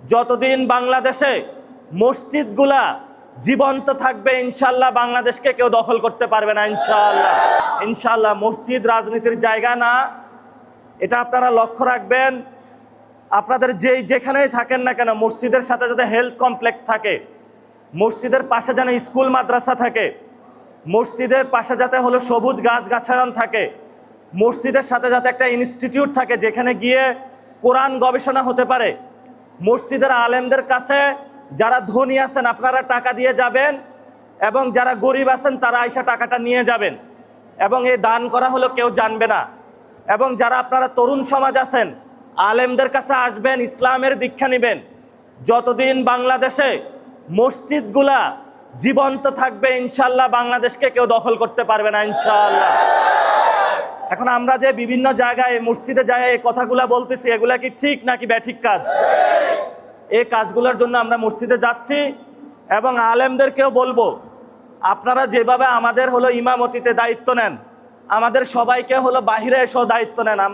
যতদিন বাংলাদেশে মসজিদগুলা জীবন্ত থাকবে ইনশাআল্লাহ বাংলাদেশকে কেউ দখল করতে পারবে না। ইনশাআল্লাহ ইনশাআল্লাহ মসজিদ রাজনীতির জায়গা না, এটা আপনারা লক্ষ্য রাখবেন। আপনাদের যেখানেই থাকেন না কেন, মসজিদের সাথে যাতে হেলথ কমপ্লেক্স থাকে, মসজিদের পাশে যেন স্কুল মাদ্রাসা থাকে, মসজিদের পাশে যাতে হলো সবুজ গাছগাছায়ন থাকে, মসজিদের সাথে যাতে একটা ইনস্টিটিউট থাকে যেখানে গিয়ে কোরআন গবেষণা হতে পারে। মসজিদের আলেমদের কাছে যারা ধনী আছেন আপনারা টাকা দিয়ে যাবেন, এবং যারা গরিব আছেন তারা আইসা টাকাটা নিয়ে যাবেন, এবং এই দান করা হলো কেউ জানবে না। এবং যারা আপনারা তরুণ সমাজ আছেন আলেমদের কাছে আসবেন, ইসলামের দীক্ষা নেবেন। যতদিন বাংলাদেশে মসজিদগুলা জীবন্ত থাকবে ইনশাআল্লাহ বাংলাদেশকে কেউ দখল করতে পারবে না। ইনশাআল্লাহ। এখন আমরা যে বিভিন্ন জায়গায় মসজিদে যায় এই কথাগুলা বলতেছি, এগুলা কি ঠিক নাকি ব্যাঠিক কাজ? এই কাজগুলোর জন্য আমরা মসজিদে যাচ্ছি, এবং আলেমদেরকেও বলবো আপনারা যেভাবে আমাদের হলো ইমামতিতে দায়িত্ব নেন, আমাদের সবাইকে হলো বাহিরে এসেও দায়িত্ব নেন। আমরা